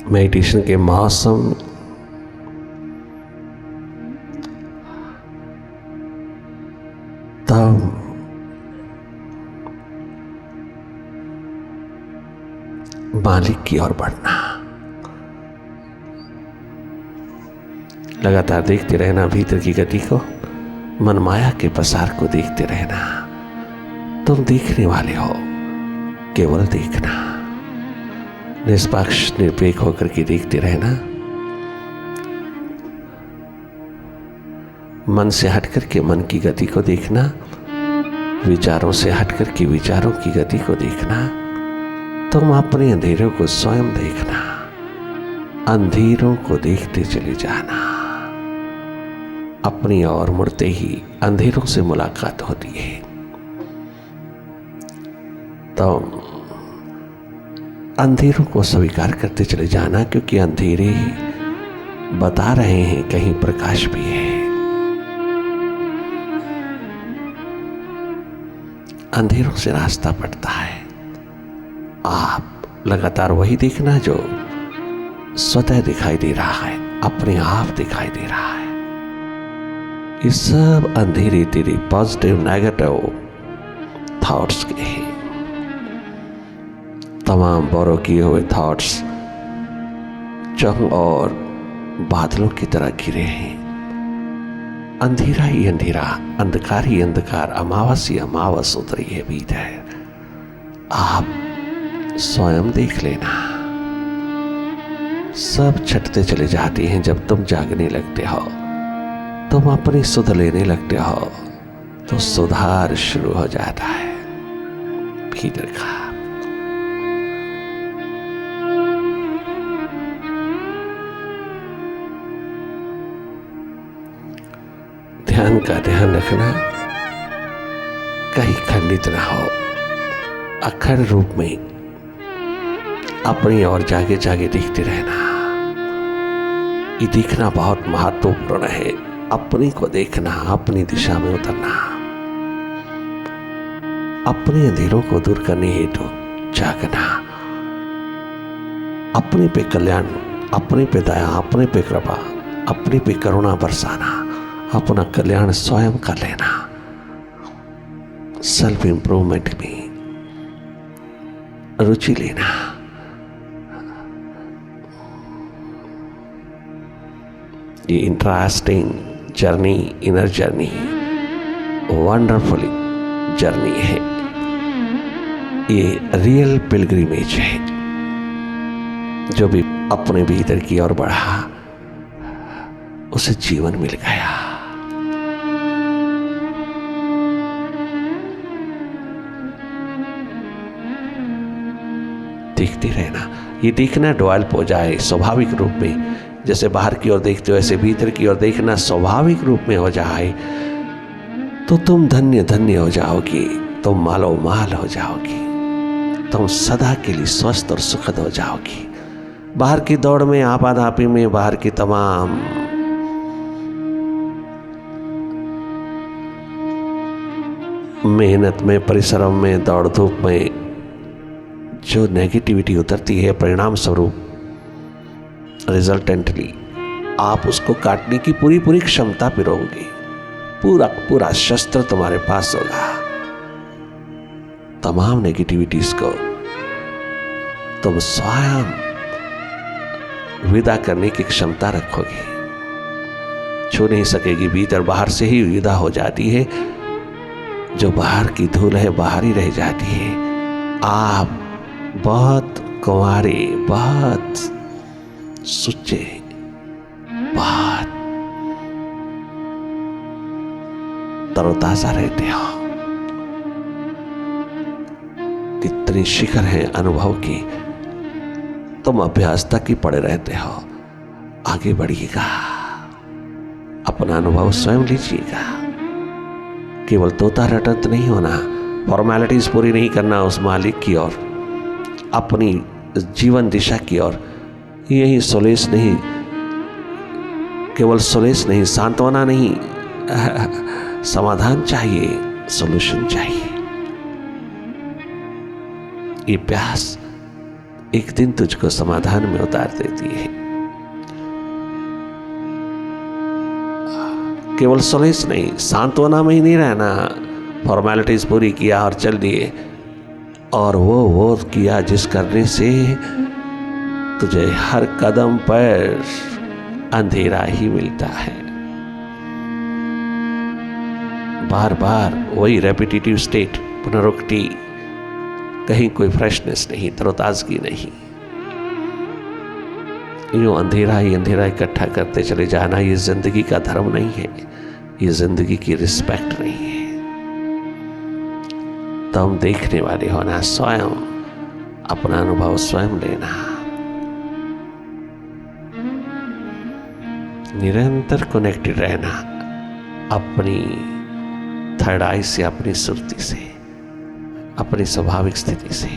Meditation के मौसम तब मालिक की ओर बढ़ना, लगातार देखते रहना भीतर की गति को, मनमाया के पसार को देखते रहना। तुम देखने वाले हो, केवल देखना, निष्पक्ष निरपेक्ष होकर के देखते रहना। मन से हटकर के मन की गति को देखना, विचारों से हटकर के विचारों की गति को देखना। तुम अपने अंधेरों को स्वयं देखना, अंधेरों को देखते चले जाना। अपनी ओर मुड़ते ही अंधेरों से मुलाकात होती है। तो अंधेरों को स्वीकार करते चले जाना, क्योंकि अंधेरे ही बता रहे हैं कहीं प्रकाश भी है। अंधेरों से रास्ता पड़ता है। आप लगातार वही देखना जो स्वतः दिखाई दे रहा है, अपने आप दिखाई दे रहा है। ये सब अंधेरे तेरे पॉजिटिव नेगेटिव थॉट्स के हैं। तमाम बोरो किए हुए थॉट्स चारों ओर बादलों की तरह घिरे हैं। अंधेरा ही अंधेरा, अंधकार ही अंधकार, अमावस ही अमावस उतरी है भीतर। आप स्वयं देख लेना। सब छटते चले जाते हैं जब तुम जागने लगते हो। तुम अपनी सुध लेने लगते हो तो सुधार शुरू हो जाता है भीतर का। ध्यान का ध्यान रखना, कहीं खंडित ना हो। अखंड रूप में अपनी ओर जागे जागे देखते रहना। ये देखना बहुत महत्वपूर्ण है। अपनी को देखना, अपनी दिशा में उतरना, अपने अंधेरों को दूर करने हेतु जागना, अपने पे कल्याण, अपने पे दया, अपने पे कृपा, अपने पे करुणा बरसाना, अपना कल्याण स्वयं कर लेना। सेल्फ इंप्रूवमेंट में रुचि लेना। ये interesting journey, inner journey, wonderful journey है। ये रियल पिलग्रिमेज है। जो भी अपने भीतर की ओर बढ़ा उसे जीवन मिल गया। देखते रहना। ये देखना डेवलप हो जाए स्वाभाविक रूप में। जैसे बाहर की ओर देखते हो ऐसे भीतर की ओर देखना स्वाभाविक रूप में हो जाए तो तुम धन्य धन्य हो जाओगी, तुम मालो माल हो जाओगी, तुम सदा के लिए स्वस्थ और सुखद हो जाओगी। बाहर की दौड़ में, आपाधापी में, बाहर की तमाम मेहनत में, परिश्रम में, दौड़ धूप में जो नेगेटिविटी उतरती है, परिणाम स्वरूप रिजल्टेंटली आप उसको काटने की पूरी पूरी क्षमता पे रहोगे। पूरा पूरा शस्त्र तुम्हारे पास होगा। तमाम नेगेटिविटीज को तुम स्वयं विदा करने की क्षमता रखोगे। छू नहीं सकेगी, भीतर बाहर से ही विदा हो जाती है। जो बाहर की धूल है बाहर ही रह जाती है। आप बहुत कुंवारे, बहुत सुच्चे, बहुत तरोताजा रहते हो। कितनी शिखर है अनुभव की। तुम अभ्यास तक ही पड़े रहते हो। आगे बढ़िएगा, अपना अनुभव स्वयं लीजिएगा। केवल तोता रटंत नहीं होना, फॉर्मेलिटीज पूरी नहीं करना उस मालिक की ओर, अपनी जीवन दिशा की ओर। यही सोलेस नहीं, केवल सोलेस नहीं, सांत्वना नहीं, समाधान चाहिए, सॉल्यूशन चाहिए। ये प्यास, एक दिन तुझको समाधान में उतार देती है। केवल सॉलेस नहीं, सांत्वना में ही नहीं रहना, फॉर्मेलिटीज पूरी किया और चल दिए, और वो किया जिस करने से तुझे हर कदम पर अंधेरा ही मिलता है। बार बार वही रेपिटेटिव स्टेट, पुनरुक्ति, कहीं कोई फ्रेशनेस नहीं, तरोताजगी नहीं। यूं अंधेरा ही अंधेरा इकट्ठा करते चले जाना, ये जिंदगी का धर्म नहीं है, ये जिंदगी की रिस्पेक्ट नहीं है। तुम देखने वाले होना, स्वयं अपना अनुभव स्वयं लेना, निरंतर कनेक्टेड रहना अपनी थर्ड आई से, अपनी सुरती से, अपनी स्वाभाविक स्थिति से।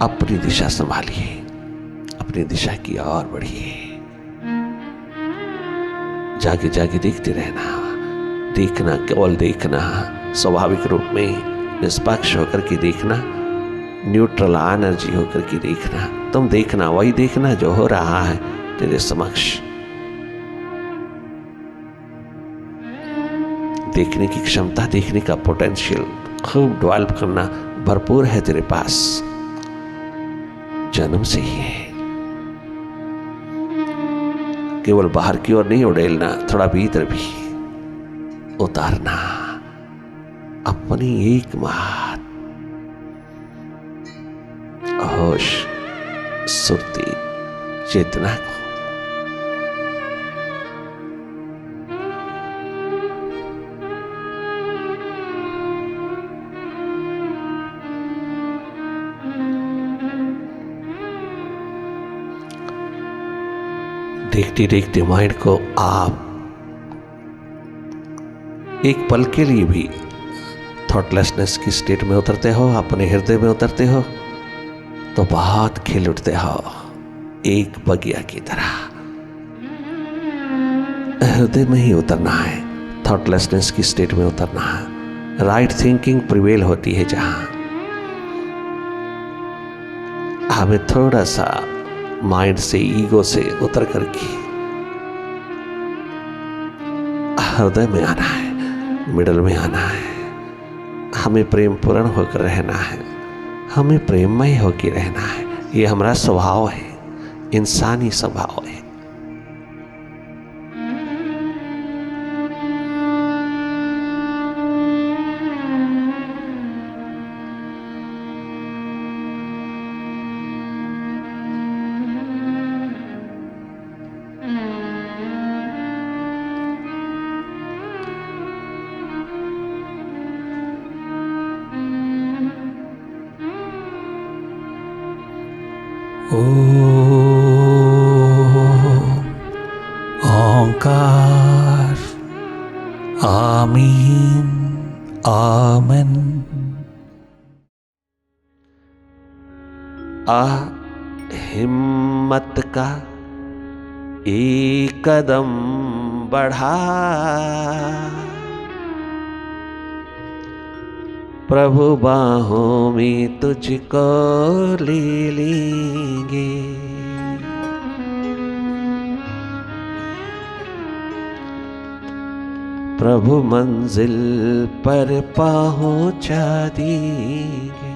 अपनी दिशा संभालिए, अपनी दिशा की ओर बढ़िए, जागे जागे देखते रहना, देखना, केवल देखना, स्वाभाविक रूप में निष्पक्ष होकर के देखना, न्यूट्रल एनर्जी होकर के देखना। तुम देखना, वही देखना जो हो रहा है तेरे समक्ष। देखने की क्षमता, देखने का पोटेंशियल खूब डेवलप करना भरपूर है तेरे पास, जन्म से ही है। केवल बाहर की ओर नहीं उड़ेलना, थोड़ा भीतर भी उतारना अपनी एकमात्र होश, सुरती, चेतना को। देखते देखते माइंड को आप एक पल के लिए भी थॉटलेसनेस की स्टेट में उतरते हो, अपने हृदय में उतरते हो, तो बहुत खिल उठते हो एक बगिया की तरह। हृदय में ही उतरना है, थॉटलेसनेस की स्टेट में उतरना है। राइट थिंकिंग प्रिवेल होती है जहां, हमें थोड़ा सा माइंड से, ईगो से उतर करके हृदय में आना है, मिडल में आना है। हमें प्रेम पूर्ण होकर रहना है, हमें प्रेममय होकर रहना है। ये हमारा स्वभाव है, इंसानी स्वभाव है। ओंकार आमीन आमन। हिम्मत का एक कदम बढ़ा, प्रभु बाहों में तुझको ले लेंगे। प्रभु मंजिल पर पहुंचा देंगे,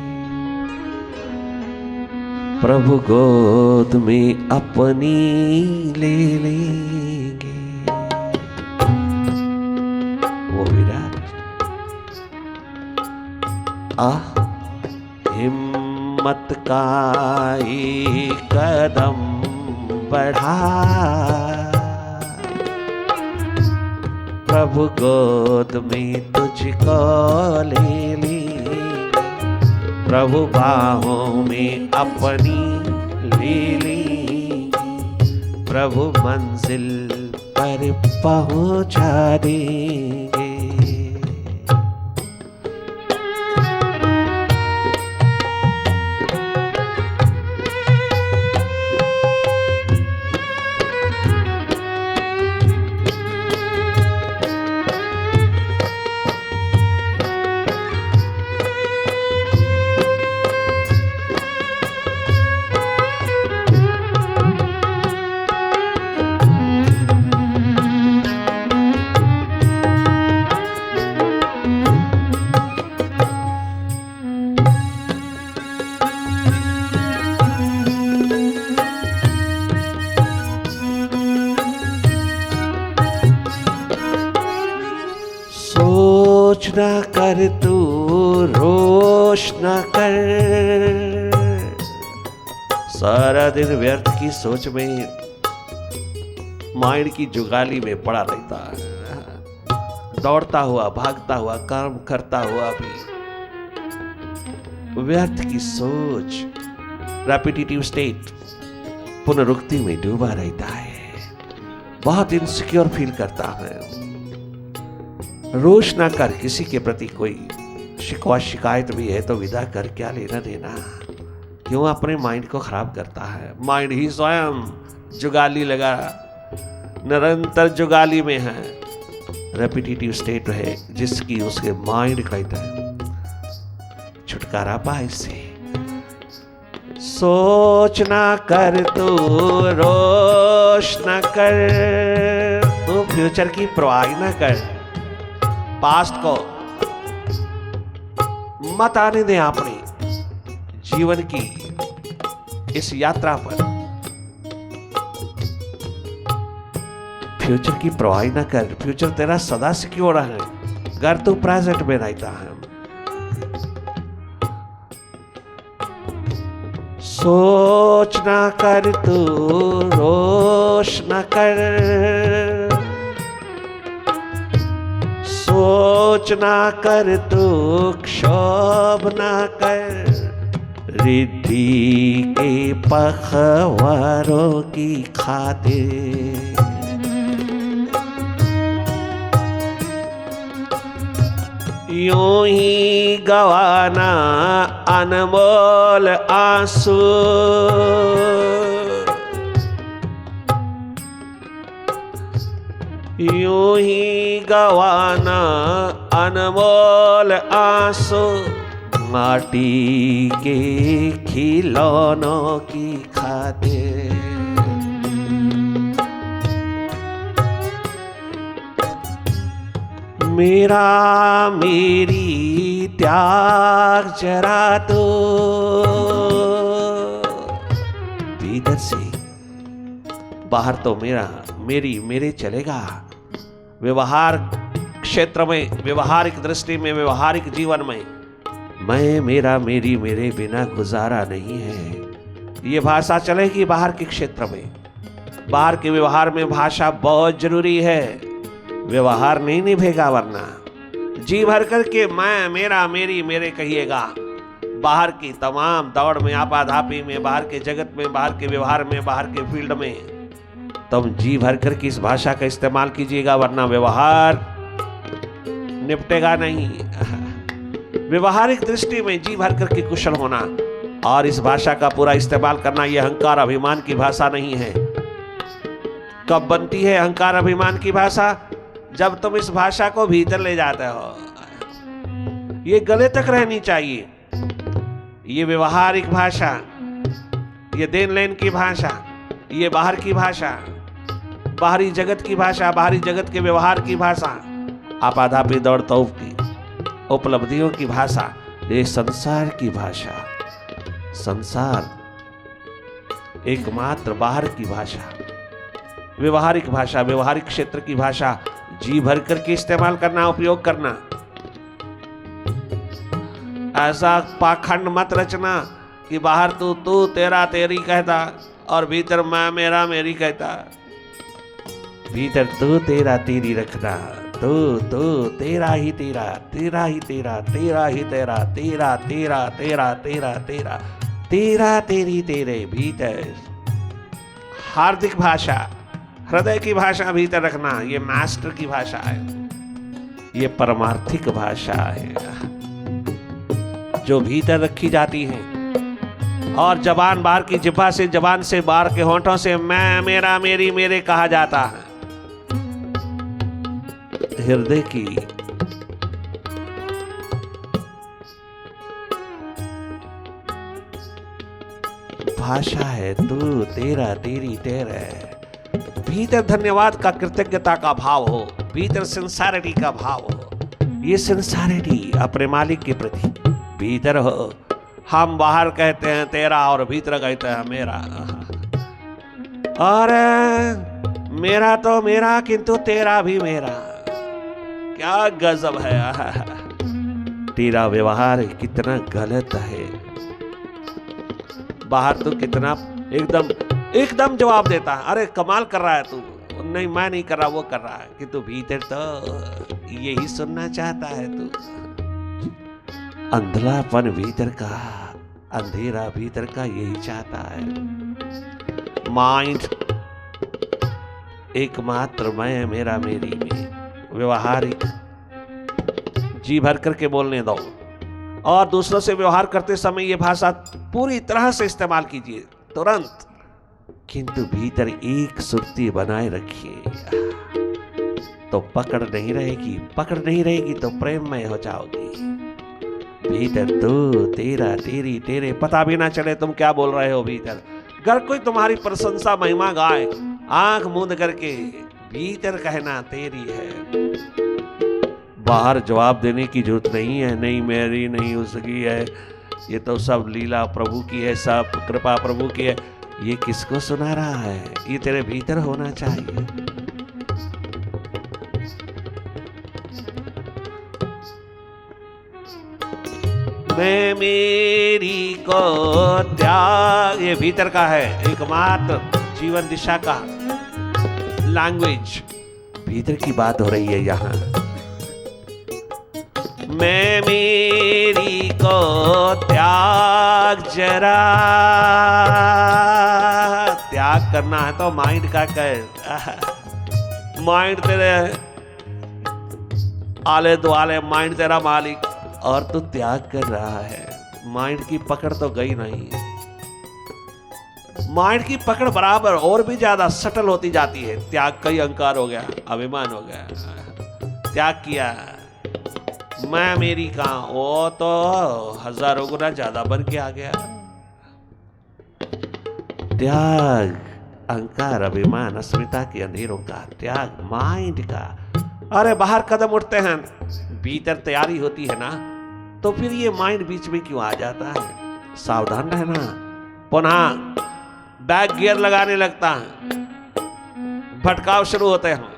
प्रभु गोद में अपनी ले लेंगे। वो विराट हिम्मत का एक कदम बढ़ा, प्रभु गोद में तुझको ले लेंगे, प्रभु बाहों में अपनी ले लेंगे, प्रभु मंजिल पर पहुंचा देंगे। सोच ना कर तू रोश ना कर, सारा दिन व्यर्थ की सोच में, माइंड की जुगाली में पड़ा रहता है, दौड़ता हुआ भागता हुआ काम करता हुआ भी व्यर्थ की सोच, रेपिटेटिव स्टेट, पुनरुक्ति में डूबा रहता है, बहुत इनसिक्योर फील करता है। रोष ना कर, किसी के प्रति कोई शिकवा शिकायत भी है तो विदा कर, क्या लेना देना, क्यों अपने माइंड को खराब करता है। माइंड ही स्वयं जुगाली लगा, निरंतर जुगाली में है, रेपिटेटिव स्टेट है जिसकी उसके माइंड कहता है छुटकारा पा इससे। सोच ना कर तू रोश ना कर, तू फ्यूचर की परवाह ना कर, पास्ट को मत आने दे अपनी जीवन की इस यात्रा पर। फ्यूचर की परवाह ना कर, फ्यूचर तेरा सदा सिक्योर है, घर तू प्रेजेंट में रहता है। सोच ना कर तू रोश ना कर, सोच ना कर तू क्षोभ ना कर, रिद्धि के पखवारों की खातिर। यूं ही गवाना अनमोल आंसू, यूं ही गवाना अनमोल आंसू, माटी के खिलौनों की खातिर। मेरा मेरी त्याग जरा दो, भीतर से, बाहर तो मेरा मेरी मेरे चलेगा। व्यवहार क्षेत्र में, व्यवहारिक दृष्टि में, व्यवहारिक जीवन में मैं मेरा मेरी मेरे बिना गुजारा नहीं है। ये भाषा चलेगी बाहर के क्षेत्र में, बाहर के व्यवहार में भाषा बहुत जरूरी है। व्यवहार नहीं निभेगा वरना जी भर करके मैं मेरा मेरी मेरे कहिएगा। बाहर की तमाम दौड़ में, आपाधापी में, बाहर के जगत में, बाहर के व्यवहार में, बाहर के फील्ड में तुम जी भर करके इस भाषा का इस्तेमाल कीजिएगा, वरना व्यवहार निपटेगा नहीं। व्यवहारिक दृष्टि में जी भर करके कुशल होना और इस भाषा का पूरा इस्तेमाल करना, यह अहंकार अभिमान की भाषा नहीं है। कब बनती है अहंकार अभिमान की भाषा? जब तुम इस भाषा को भीतर ले जाते हो। ये गले तक रहनी चाहिए। ये व्यवहारिक भाषा, ये देन लेन की भाषा, ये बाहर की भाषा, बाहरी जगत की भाषा, बाहरी जगत के व्यवहार की भाषा, आपाधापी दौड़ तौफ की उपलब्धियों की भाषा, ये संसार की भाषा। संसार एकमात्र बाहर की भाषा, व्यवहारिक भाषा, व्यवहारिक क्षेत्र की भाषा जी भर करके इस्तेमाल करना, उपयोग करना। ऐसा पाखंड मत रचना कि बाहर तू तेरा तेरी कहता और भीतर मैं मेरा मेरी कहता। भीतर तू तेरा तेरी रखना, तू तेरा ही तेरा, तेरा ही तेरा, तेरा ही तेरा, तेरा तेरा तेरा तेरा तेरा तेरा तेरी तेरे भीतर। हार्दिक भाषा, हृदय की भाषा भीतर रखना, ये मास्टर की भाषा है, ये परमार्थिक भाषा है जो भीतर रखी जाती है। और जबान बाहर की जिह्वा से, जबान से, बाहर के होंठों से मैं मेरा मेरी मेरे कहा जाता है। हृदय की भाषा है तू तेरा तेरी तेरे। भीतर धन्यवाद का, कृतज्ञता का भाव हो, भीतर सिंसारिटी का भाव हो। ये सिंसारिटी अपने मालिक के प्रति भीतर हो। हम बाहर कहते हैं तेरा और भीतर कहते हैं मेरा। और मेरा तो मेरा, किंतु तेरा भी मेरा। क्या गजब है। तेरा व्यवहार कितना गलत है। बाहर तो कितना एकदम जवाब देता है, अरे कमाल कर रहा है तू, नहीं मैं नहीं कर रहा, वो कर रहा है, कि तू भीतर तो यही सुनना चाहता है। तू अंधलापन भीतर का, अंधेरा भीतर का यही चाहता है। माइंड एकमात्र मैं मेरा मेरी में व्यवहारिक जी भर करके बोलने दो, और दूसरों से व्यवहार करते समय ये भाषा पूरी तरह से इस्तेमाल कीजिए तुरंत, किंतु भीतर एक सुरती बनाए रखिए तो पकड़ नहीं रहेगी, पकड़ नहीं रहेगी तो प्रेममय हो जाओगी। भीतर तू तेरा तेरी तेरे पता भी ना चले तुम क्या बोल रहे हो भीतर। अगर कोई तुम्हारी प्रशंसा महिमा गाए आंख मूंद करके, भीतर कहना तेरी है। बाहर जवाब देने की जरूरत नहीं है, नहीं मेरी नहीं उसकी है, ये तो सब लीला प्रभु की है, सब कृपा प्रभु की है। ये किसको सुना रहा है? ये तेरे भीतर होना चाहिए। मैं मेरी को त्याग, ये भीतर का है, एकमात्र जीवन दिशा का लैंग्वेज, भीतर की बात हो रही है यहां। मैं मेरी को त्याग जरा, त्याग करना है तो माइंड का कर। माइंड तेरे आले दुआले, माइंड तेरा मालिक, और तू त्याग कर रहा है। माइंड की पकड़ तो गई नहीं, माइंड की पकड़ बराबर और भी ज्यादा सटल होती जाती है। त्याग कई अहंकार हो गया, अभिमान हो गया, त्याग किया, मैं मेरी कहां, वो तो हजारों गुना ज्यादा बन के आ गया। त्याग अहंकार अभिमान अस्मिता के अंधेरों का त्याग, माइंड का। अरे बाहर कदम उठते हैं, भीतर तैयारी होती है ना, तो फिर ये माइंड बीच में क्यों आ जाता है? सावधान रहना। पुनः बैक गियर लगाने लगता है, भटकाव शुरू होते हैं।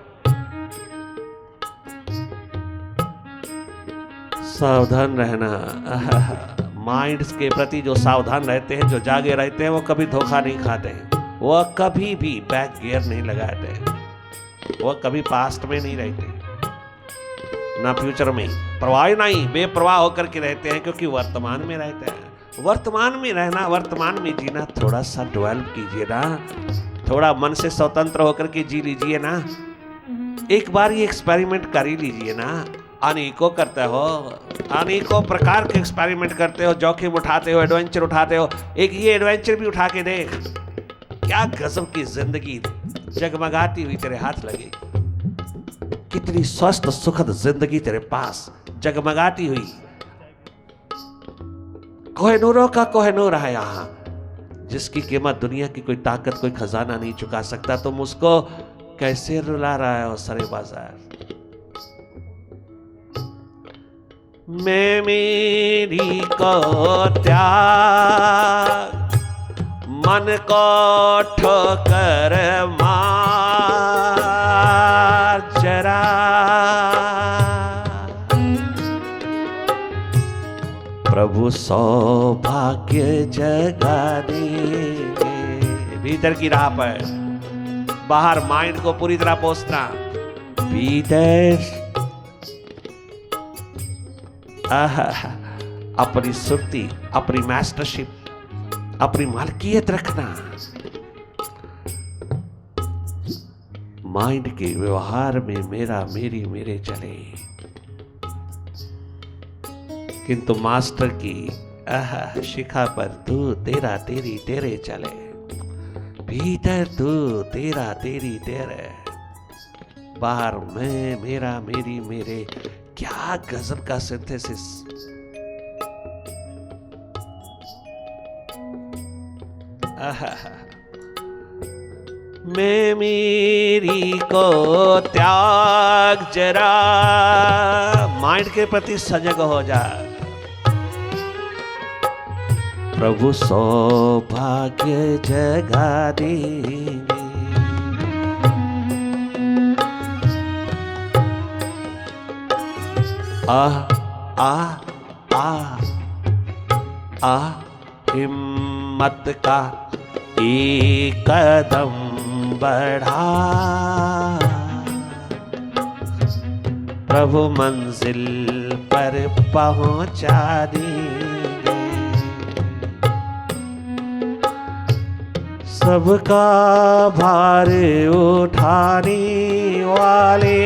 सावधान रहना। माइंड के प्रति जो सावधान रहते हैं, जो जागे रहते हैं, वो कभी धोखा नहीं खाते, वो कभी भी बैक गियर नहीं लगाते, वो कभी पास्ट में नहीं रहते ना फ्यूचर में, परवाह नहीं, बेपरवाह होकर के रहते हैं, क्योंकि वर्तमान में रहते हैं। वर्तमान में रहना, वर्तमान में जीना थोड़ा सा डेवलप कीजिए ना, थोड़ा मन से स्वतंत्र होकर के जी लीजिए ना। एक बार ये एक्सपेरिमेंट कर ही लीजिए ना। अनेकों करते हो, अनेकों प्रकार के एक्सपेरिमेंट करते हो, जोखिम उठाते हो, एडवेंचर उठाते हो। एक ये एडवेंचर भी उठा के देख, क्या गजब की जिंदगी जगमगाती हुई तेरे हाथ लगेगी। कितनी स्वस्थ सुखद जिंदगी तेरे पास जगमगाती हुई। कोहिनूरों का कोहिनूर है यहां, जिसकी कीमत दुनिया की कोई ताकत, कोई खजाना नहीं चुका सकता। तुम उसको कैसे रुला रहा हो सरे बाजार। मैं मेरी को त्याग, मन को ठोकर मार जरा, प्रभु सौभाग्य जगा देंगे। भीतर की राह पर, बाहर माइंड को पूरी तरह पोसना, भीतर अपनी सुर्ती, अपनी मास्टरशिप, अपनी मालकियत रखना। माइंड के व्यवहार में मेरा मेरी मेरे चले, किंतु मास्टर की शिखा पर तू तेरा तेरी तेरे चले। भीतर तू तेरा तेरी तेरे, बाहर मैं मेरा मेरी मेरे। क्या गजब का सिंथेसिस। मैं मेरी को त्याग जरा, माइंड के प्रति सजग हो जा। प्रभु सौभाग्य जगा देंगे। आ हिम्मत का एक कदम बढ़ा, प्रभु मंजिल पर पहुंचा देंगे। सबका भार उठाने वाले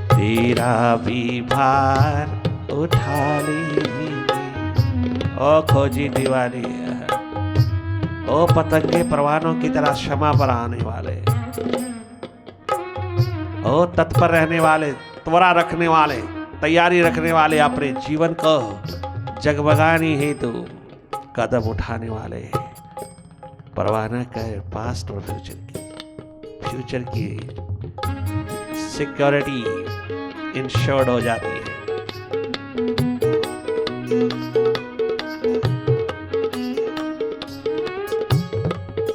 तेरा भी भार उठा लेंगे। ओ खोजी दीवानी, ओ पतंगे परवानों की तरह क्षमा पर आने वाले, ओ तत्पर रहने वाले, त्वरा रखने वाले, तैयारी रखने वाले, अपने जीवन को जगमगाने हेतु कदम उठाने वाले, परवाह न कर पास्ट और फ्यूचर की सिक्योरिटी इंश्योर्ड हो जाती है।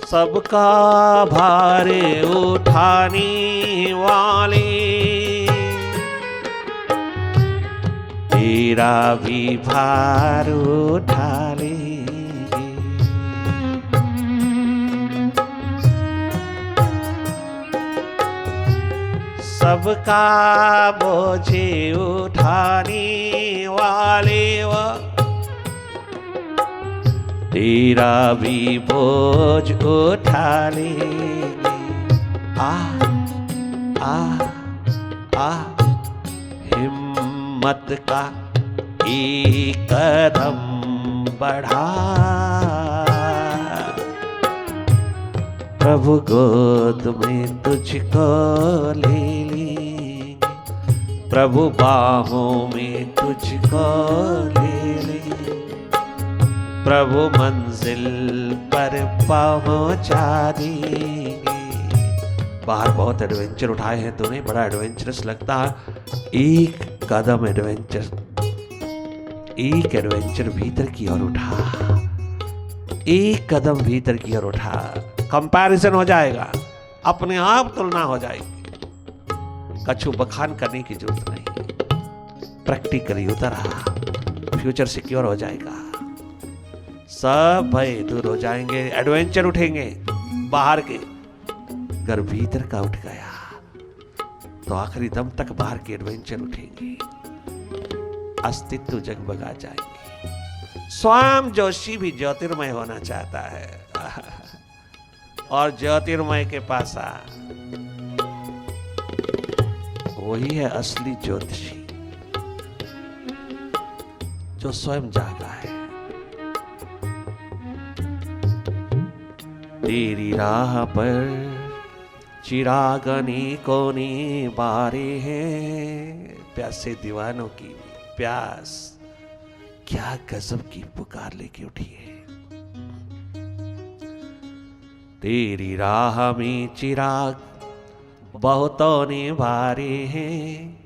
सबका भार उठाने वाले तेरा भी भार उठा लेंगे। सबका बोझे उठाने वाले वो तेरा भी बोझ उठा लेंगे। आ हिम्मत का एक कदम बढ़ा, प्रभु गोद में तुझको ले लेंगे, प्रभु बाहों में तुझको ले लेंगे, प्रभु मंजिल पर पहुंचा देंगे। बाहर बहुत एडवेंचर उठाए हैं तूने, बड़ा एडवेंचरस लगता है। एक कदम एडवेंचर, एक एडवेंचर भीतर की ओर उठा, एक कदम भीतर की ओर उठा। कंपैरिजन हो जाएगा, अपने आप तुलना हो जाएगी, कछु बखान करने की जरूरत नहीं। प्रैक्टिकली उतरा, फ्यूचर सिक्योर हो जाएगा, सब भय दूर हो जाएंगे, एडवेंचर उठेंगे बाहर के। अगर भीतर का उठ गया तो आखिरी दम तक बाहर के एडवेंचर उठेंगे, अस्तित्व जगमगा जाएंगे। स्वयं जोशी भी ज्योतिर्मय होना चाहता है और ज्योतिर्मय के पास वही है असली ज्योतिषी जो स्वयं जागा है। तेरी राह पर चिराग अनेकों ने बारे हैं, प्यासे दीवानों की प्यास क्या गजब की पुकार लेके उठी है। तेरी राह में चिराग बहुतों ने बारे हैं,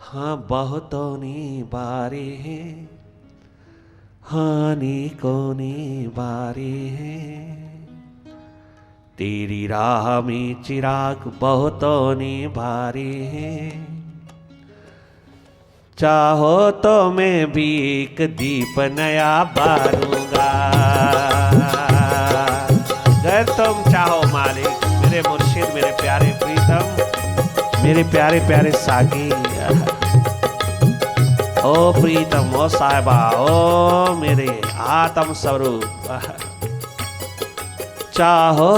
हाँ बहुतों ने बारे हैं, हाँ अनेकों ने बारे हैं। तेरी राह में चिराग बहुतों ने बारे हैं, चाहो तो मैं भी एक दीप नया बारूंगा। अगर तुम चाहो मालिक, मेरे मुर्शिद, मेरे प्यारे प्रीतम, मेरे प्यारे प्यारे साकी, ओ प्रीतम, ओ साहिबा, ओ मेरे आत्म स्वरूप, चाहो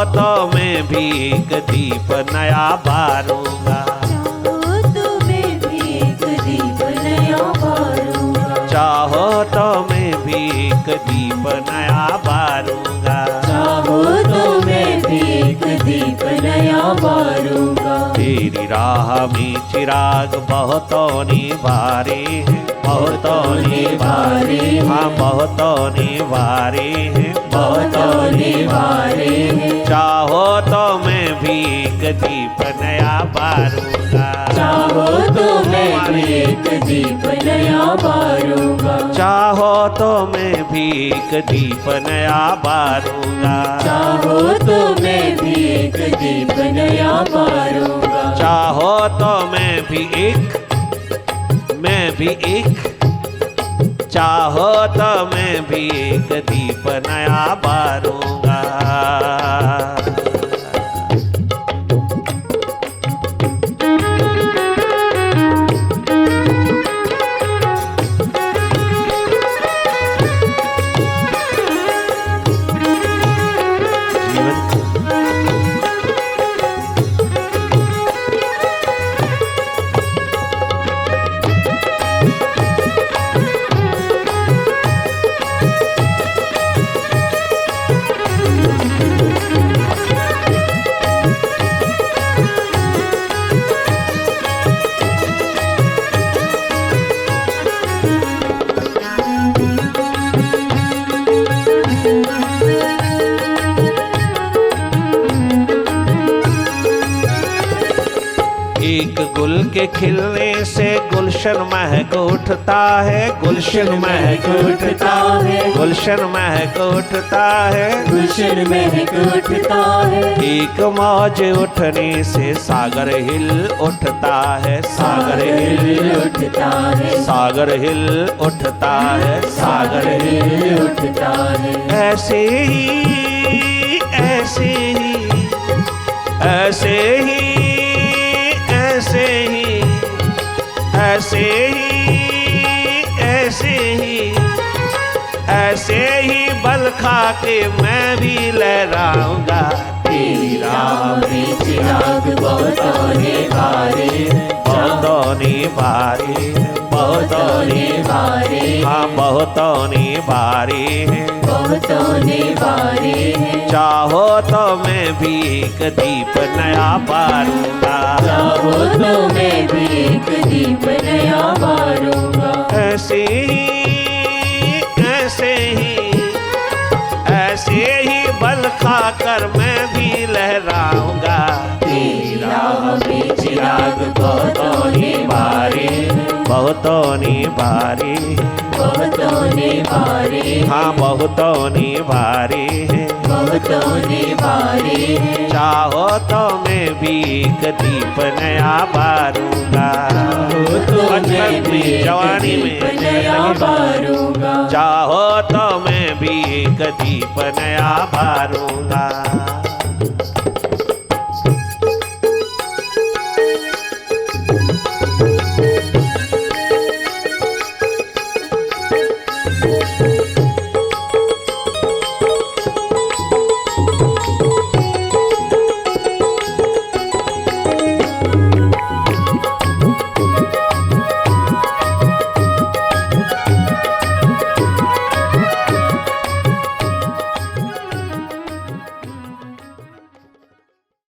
तो मैं भी एक दीप नया बारूंगा। चाहो तो मैं भी एक दीप नया बारूंगा। चाहो तो मैं भी एक दीप नया बारूंगा। चाहो तो मैं भी एक दीप नया बारूंगा। तेरी राह में चिराग बहुतों ने बारे हैं, बहुतों ने बारे, हाँ बहुतों ने बारे हैं, बहुतों ने बारे हैं। चाहो तो मैं भी एक दीप नया बारूंगा। चाहो तो मैं भी एक दीप नया बारूंगा। चाहो तो मैं भी एक दीप नया बारूंगा। चाहो तो मैं भी एक दीप नया बारूंगा। चाहो तो मैं भी एक चाहो तो मैं भी एक दीप नया बारूंगा। एक गुल के खिलने से गुलशन महक उठता है। गुलशन महक उठता है। गुलशन महक उठता है। गुलशन महक उठता है। एक मौज उठने से सागर हिल उठता है। सागर हिल उठता है। सागर हिल उठता है। सागर हिल उठता है। ऐसे ही ऐसे ही ऐसे ही ऐसे ही ऐसे ही ऐसे ही ऐसे ही बल खा के मैं भी लहराऊंगा। तेरी राह में चिराग बहुतों ने बारे हैं। बहुतों ने बारे बहुतों ने बारे हाँ बहुतों ने बारे हैं। बहुतों ने बारे हैं। चाहो तो मैं भी एक दीप नया बारूंगा। चाहो तो मैं भी एक दीप नया बारूंगा। ऐसे ही ऐसे ही ऐसे ही बल खाकर मैं भी लहराऊंगा। तेरी राह में चिराग बहुतों ने बारे हैं। बहुतों ने बारे बहुतों ने बारे हाँ बहुतों ने बारे हैं। बहुतों ने बारे हैं। चाहो तो मैं भी एक दीप नया बारूंगा। तो मैं बचपन भी में एक जवानी दीप में नया बारूंगा। चाहो तो मैं भी एक दीप नया बारूंगा।